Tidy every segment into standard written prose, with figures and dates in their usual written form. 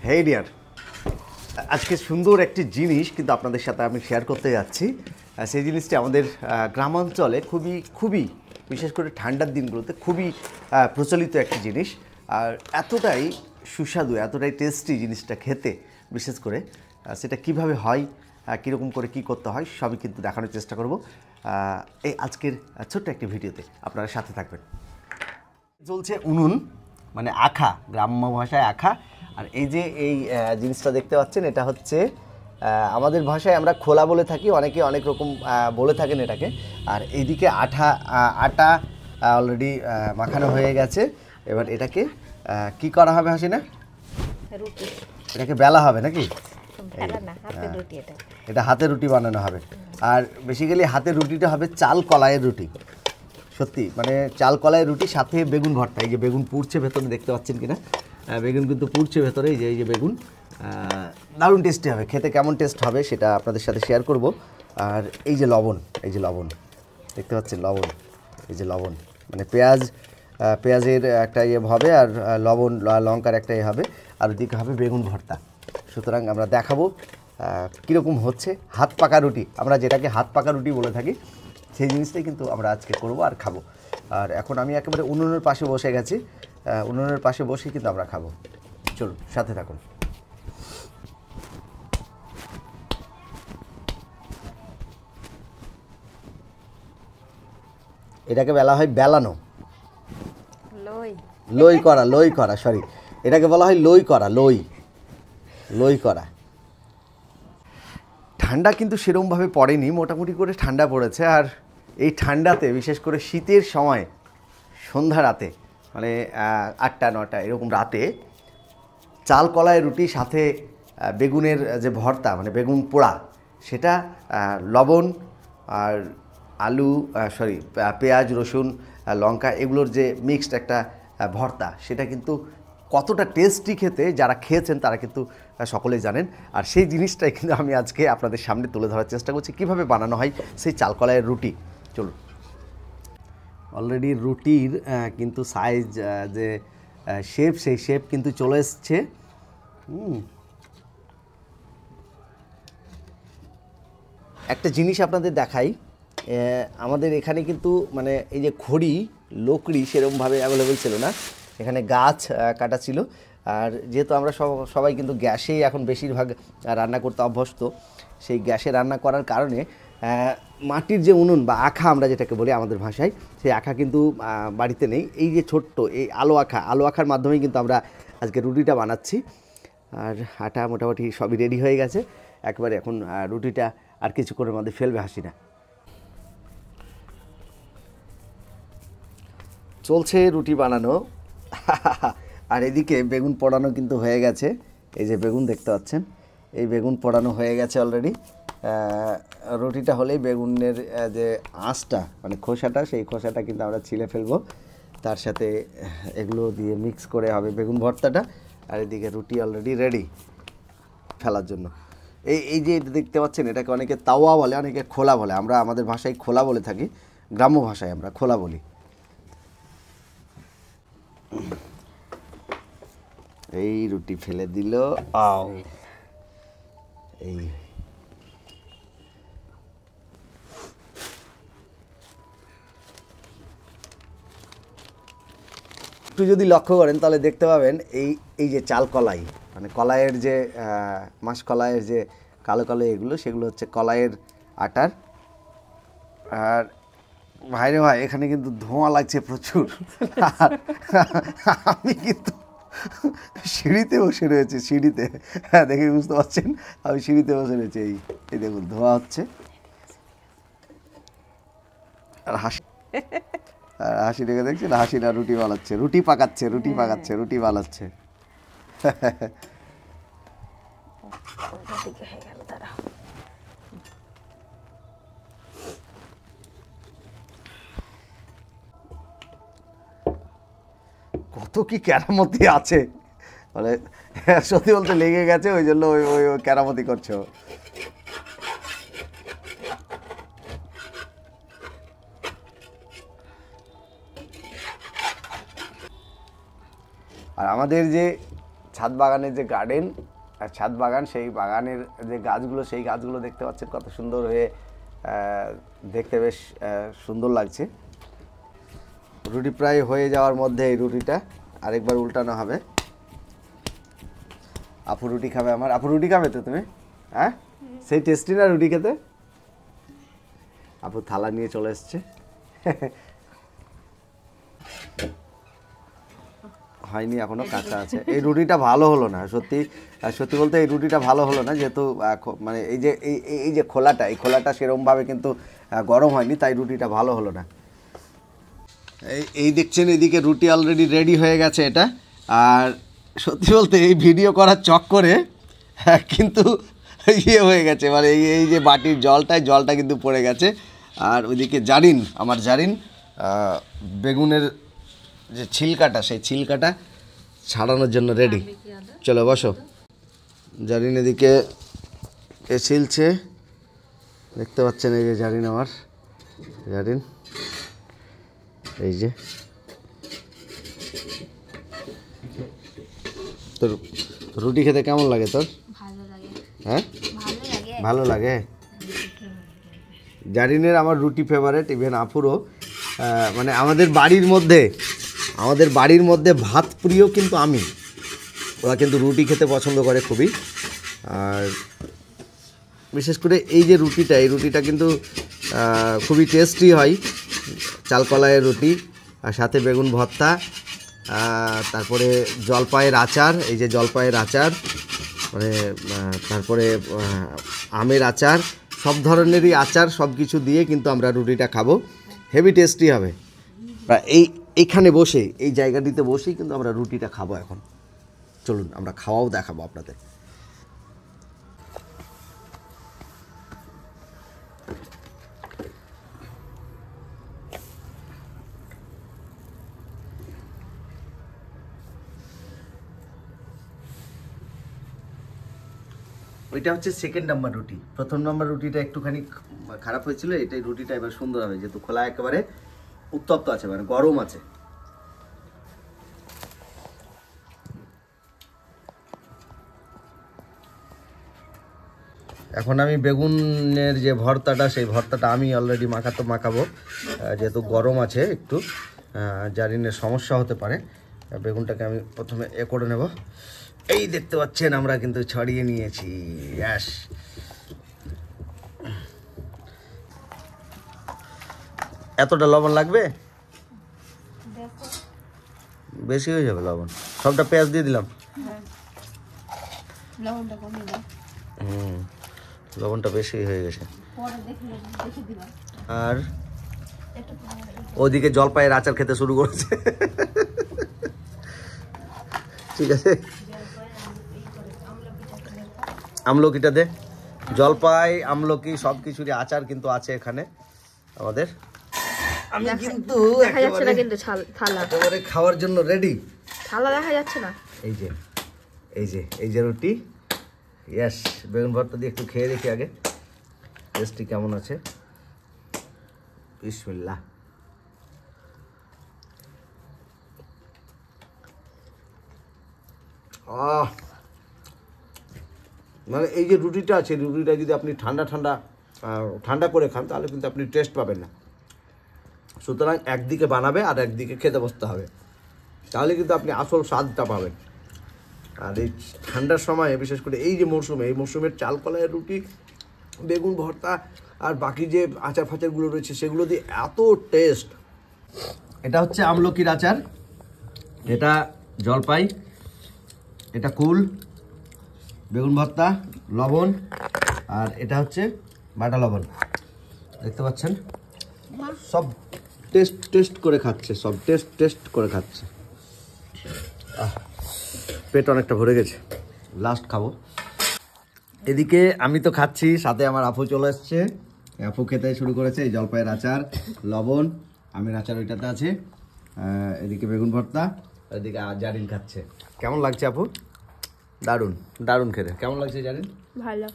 হেই deer, আজকে সুন্দর একটি জিনিস কিন্তু আপনাদের সাথে আমি শেয়ার করতে যাচ্ছি। সেই জিনিসটি আমাদের গ্রামাঞ্চলে খুবই বিশেষ করে ঠান্ডার দিনগুলোতে খুবই প্রচলিত একটি জিনিস। আর এতটাই সুস্বাদু, এতটাই টেস্টি জিনিসটা খেতে, বিশেষ করে সেটা কিভাবে হয়, কীরকম করে কি করতে হয় সবই কিন্তু দেখানোর চেষ্টা করব এই আজকের ছোট্ট একটি ভিডিওতে। আপনারা সাথে থাকবেন। চলছে উনুন, মানে আখা, গ্রাম্য ভাষায় আখা। আর এই যে এই জিনিসটা দেখতে পাচ্ছেন, এটা হচ্ছে আমাদের ভাষায় আমরা খোলা বলে থাকি, অনেকে অনেক রকম বলে থাকেন এটাকে। আর এইদিকে আটা অলরেডি মাখানো হয়ে গেছে। এবার এটাকে কি করা হবে হাসিনা? রুটি। এটাকে বেলা হবে নাকি? এটা হাতে রুটি বানানো হবে। আর বেসিক্যালি হাতের রুটিটা হবে চাল কলাইয়ের রুটি। সত্যি মানে চাল কলাইয়ের রুটি, সাথে বেগুন ভর্তা। এই যে বেগুন পুড়ছে ভেতরে, দেখতে পাচ্ছেন কিনা? বেগুন কিন্তু পুড়ছে ভেতরে, এই যে বেগুন। দারুণ টেস্টি হবে। খেতে কেমন টেস্ট হবে সেটা আপনাদের সাথে শেয়ার করব। আর এই যে লবণ, দেখতে পাচ্ছেন লবণ, এই যে লবণ, মানে পেঁয়াজের একটা ইয়ে হবে, আর লবণ লঙ্কার একটা ইয়ে হবে, আর ওদিকে হবে বেগুন ভর্তা। সুতরাং আমরা দেখাবো কীরকম হচ্ছে হাত পাকা রুটি। আমরা যেটাকে হাত পাকা রুটি বলে থাকি, সেই জিনিসটাই কিন্তু আমরা আজকে করব আর খাবো। আর এখন আমি একেবারে উনুনের পাশে বসে গেছি, উনুনের পাশে বসে কিন্তু আমরা খাবো। চলুন সাথে থাকুন। এটাকে বলা হয় বেলানো, লই করা, সরি, এটাকে বলা হয় লই করা। ঠান্ডা কিন্তু সেরকমভাবে পড়েনি, মোটামুটি করে ঠান্ডা পড়েছে। আর এই ঠান্ডাতে, বিশেষ করে শীতের সময় সন্ধ্যা রাতে, মানে 8টা-9টা এরকম রাতে, চাল কলাইয়ের রুটি সাথে বেগুনের যে ভর্তা, মানে বেগুন পোড়া, সেটা লবণ আর আলু, পেঁয়াজ, রসুন, লঙ্কা, এগুলোর যে মিক্সড একটা ভর্তা, সেটা কিন্তু কতটা টেস্টি খেতে, যারা খেয়েছেন তারা কিন্তু সকলেই জানেন। আর সেই জিনিসটাই কিন্তু আমি আজকে আপনাদের সামনে তুলে ধরার চেষ্টা করছি, কীভাবে বানানো হয় সেই চাল কলাইয়ের রুটি। চলুন। অলরেডি রুটির কিন্তু সাইজ, যে শেপ, সেই শেপ কিন্তু চলে এসছে। একটা জিনিস আপনাদের দেখাই, আমাদের এখানে কিন্তু মানে এই যে খড়ি, লকড়ি সেরকমভাবে অ্যাভেলেবেল ছিল না, এখানে গাছ কাটা ছিল। আর যেহেতু আমরা সবাই কিন্তু গ্যাসেই এখন বেশিরভাগ রান্না করতে অভ্যস্ত, সেই গ্যাসে রান্না করার কারণে মাটির যে উনুন বা আখা আমরা যেটাকে বলি আমাদের ভাষায়, সেই আখা কিন্তু বাড়িতে নেই। এই যে ছোট্ট এই আলো আখার মাধ্যমেই কিন্তু আমরা আজকে রুটিটা বানাচ্ছি। আর আটা মোটামুটি সবই রেডি হয়ে গেছে একবারে। এখন রুটিটা আর কিছুক্ষণের মধ্যে ফেলবে হাসিনা। চলছে রুটি বানানো। আর এদিকে বেগুন পোড়ানো কিন্তু হয়ে গেছে। এই যে বেগুন দেখতে পাচ্ছেন, এই বেগুন পোড়ানো হয়ে গেছে অলরেডি। রুটিটা হলেই বেগুনের যে আঁশটা, মানে খোসাটা, সেই খোসাটা কিন্তু আমরা ছিলে ফেলবো। তার সাথে এগুলো দিয়ে মিক্স করে হবে বেগুন ভর্তাটা। আর এদিকে রুটি অলরেডি রেডি ফেলার জন্য। এই যে দেখতে পাচ্ছেন, এটাকে অনেকে তাওয়া বলে, অনেকে খোলা বলে। আমরা আমাদের ভাষায় খোলা বলে থাকি, গ্রাম্য ভাষায় আমরা খোলা বলি। এই রুটি ফেলে দিল। এই একটু যদি লক্ষ্য করেন তাহলে দেখতে পাবেন এই যে চাল কলাই, মানে কলাইয়ের যে মাস কলাইয়ের যে কালো কালো এগুলো, সেগুলো হচ্ছে কলাইয়ের আটার। আর ভাইরে ভাই, এখানে কিন্তু ধোঁয়া লাগছে প্রচুর। আমি কিন্তু সিঁড়িতে বসে রয়েছে, সিঁড়িতে, হ্যাঁ দেখে বুঝতে পারছেন আমি সিঁড়িতে বসে রয়েছে। এই দেখুন ধোঁয়া হচ্ছে। আর হাসি রেখে দেখছেন, হাসিনা রুটি বানাচ্ছে, রুটি বানাচ্ছে। কত কি কেরামতি আছে, মানে সত্যি বলতে লেগে গেছে, ওই জন্য ওই কেরামতি করছো। আর আমাদের যে ছাদ বাগানের যে গার্ডেন আর ছাদ বাগান, সেই বাগানের যে গাছগুলো, সেই গাছগুলো দেখতে পাচ্ছেন কত সুন্দর হয়ে দেখতে বেশ সুন্দর লাগছে। রুটি প্রায় হয়ে যাওয়ার মধ্যে এই রুটিটা আরেকবার উল্টানো হবে। আপু রুটি খাবে আমার। আপু রুটি খাবে তো তুমি? হ্যাঁ, সেই টেস্টি না রুটি খেতে? আপু থালা নিয়ে চলে এসছে। হয়নি এখনো, কাঁচা আছে। এই রুটিটা ভালো হলো না, সত্যি সত্যি বলতে এই রুটিটা ভালো হলো না, যেহেতু মানে এই যে খোলাটা, এই খোলাটা সেরকমভাবে কিন্তু গরম হয়নি, তাই রুটিটা ভালো হলো না। এই দেখছেন এদিকে রুটি অলরেডি রেডি হয়ে গেছে এটা। আর সত্যি বলতে এই ভিডিও করার চক্করে কিন্তু ইয়ে হয়ে গেছে, মানে এই যে বাটির জলটা কিন্তু পড়ে গেছে। আর ওইদিকে আমার জারিন বেগুনের যে ছিলকাটা, সেই ছিলকাটা ছাড়ানোর জন্য রেডি। চলো বসো। জারিন এদিকে ছিলছে, দেখতে পাচ্ছেন এই যে জারিন এই যে। তোর রুটি খেতে কেমন লাগে তোর? হ্যাঁ, ভালো লাগে। জারিনের আমার রুটি ফেভারেট, ইভেন আপুরও। মানে আমাদের বাড়ির মধ্যে ভাত প্রিয় কিন্তু আমি, ওরা কিন্তু রুটি খেতে পছন্দ করে খুবই। আর বিশেষ করে এই যে রুটিটা, এই রুটিটা কিন্তু খুবই টেস্টি হয়। চালকলাইয়ের রুটি আর সাথে বেগুন ভর্তা, তারপরে জলপাইয়ের আচার, এই যে জলপাইয়ের আচার, মানে তারপরে আমের আচার, সব ধরনেরই আচার, সব কিছু দিয়ে কিন্তু আমরা রুটিটা খাবো। হেভি টেস্টি হবে। এইখানে বসে, এই জায়গাটিতে বসেই কিন্তু আমরা রুটিটা খাবো এখন। চলুন আমরা খাওয়াও দেখাবো আপনাদের। ওইটা হচ্ছে সেকেন্ড নাম্বার রুটি। প্রথম নাম্বার রুটিটা একটুখানি খারাপ হয়েছিল, এটাই রুটিটা এবার সুন্দর হবে, যেহেতু খোলা একেবারে উত্তপ্ত আছে, মানে গরম আছে। এখন আমি বেগুনের যে ভর্তাটা, সেই ভর্তাটা আমি অলরেডি মাখাবো, যেহেতু গরম আছে একটু, জারিনের সমস্যা হতে পারে। বেগুনটাকে আমি প্রথমে করে নেব। এই দেখতে পাচ্ছেন আমরা কিন্তু ছড়িয়ে নিয়েছি। ব্যাস, এতটা লবণ লাগবে? বেশি হয়ে যাবে লবণ। সবটা পেঁয়াজ দিয়ে দিলাম। লবণটা বেশি হয়ে গেছে। আর ওদিকে জলপাইয়ের আচার খেতে শুরু করেছে। ঠিক আছে, আমলকিটা দে। জলপাই, আমলকি সব কিছুরই আচার কিন্তু আছে এখানে আমাদের। আমি কিন্তু একেবারে খাওয়ার জন্য রেডি। থালা দেখা যাচ্ছে না। এই যে রুটি। ইয়েস, বেগুন ভর্তা দিয়ে একটু খেয়ে দেখি আগে টেস্টি কেমন আছে। বিসমিল্লাহ। মানে এই যে রুটিটা আছে, রুটিটা যদি আপনি ঠান্ডা করে খান, তাহলে কিন্তু আপনি টেস্ট পাবেন না। সুতরাং একদিকে বানাবে আর একদিকে খেতে বসতে হবে, তাহলে কিন্তু আপনি আসল স্বাদটা পাবেন। আর এই ঠান্ডার সময়, বিশেষ করে এই যে মরশুমে, এই মরশুমের চালকলাইয়ের রুটি, বেগুন ভর্তা আর বাকি যে আচার ফাচারগুলো রয়েছে, সেগুলো দিয়ে এত টেস্ট। এটা হচ্ছে আমলকির আচার, এটা জলপাই, এটা কুল, বেগুন ভর্তা, লবণ, আর এটা হচ্ছে বাটা লবণ। দেখতে পাচ্ছেন সব টেস্ট করে খাচ্ছে, সব টেস্ট করে খাচ্ছে। পেট অনেকটা ভরে গেছে, লাস্ট খাবো। এদিকে আমি তো খাচ্ছি, সাথে আমার আপু চলে এসছে। আপু খেতে শুরু করেছে। এই জলপাইয়ের আচার, লবণ, আমের আচার ওইটাতে আছে, এদিকে বেগুন ভর্তা, এদিকে জারিন খাচ্ছে। কেমন লাগছে আপু? দারুণ খেতে। কেমন লাগছে জারিন? ভালো।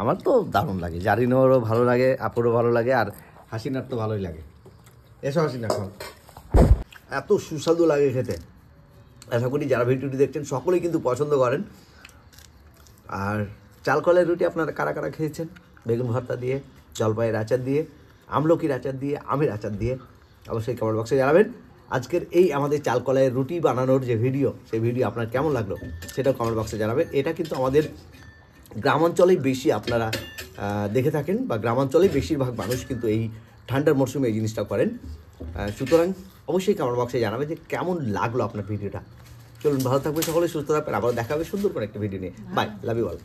আমার তো দারুণ লাগে, জারিনেরও ভালো লাগে, আপুরও ভালো লাগে, আর হাসিনার তো ভালোই লাগে। এসো হাসিনা, খাও। এত সুস্বাদু লাগে খেতে, আশা করি যারা ভিডিওটি দেখছেন সকলেই কিন্তু পছন্দ করেন। আর চাল কলের রুটি আপনারা কারা কারা খেয়েছেন বেগুন ভর্তা দিয়ে, জলপাইয়ের আচার দিয়ে, আমলকির আচার দিয়ে, আমের আচার দিয়ে, অবশ্যই কমেন্ট বক্সে জানাবেন। আজকের এই আমাদের চাল কলের রুটি বানানোর যে ভিডিও, সেই ভিডিও আপনার কেমন লাগলো সেটাও কমেন্ট বক্সে জানাবেন। এটা কিন্তু আমাদের গ্রামাঞ্চলেই বেশি আপনারা দেখে থাকেন, বা গ্রামাঞ্চলেই বেশিরভাগ মানুষ কিন্তু এই ঠান্ডার মরশুমে এই জিনিসটা করেন। সুতরাং অবশ্যই কমেন্ট বক্সে জানাবেন যে কেমন লাগলো আপনার ভিডিওটা। চলুন, ভালো থাকবেন সকলে, সুস্থ থাকবেন, আবার দেখা হবে সুন্দর করে একটা ভিডিও নিয়ে। Bye, love you all.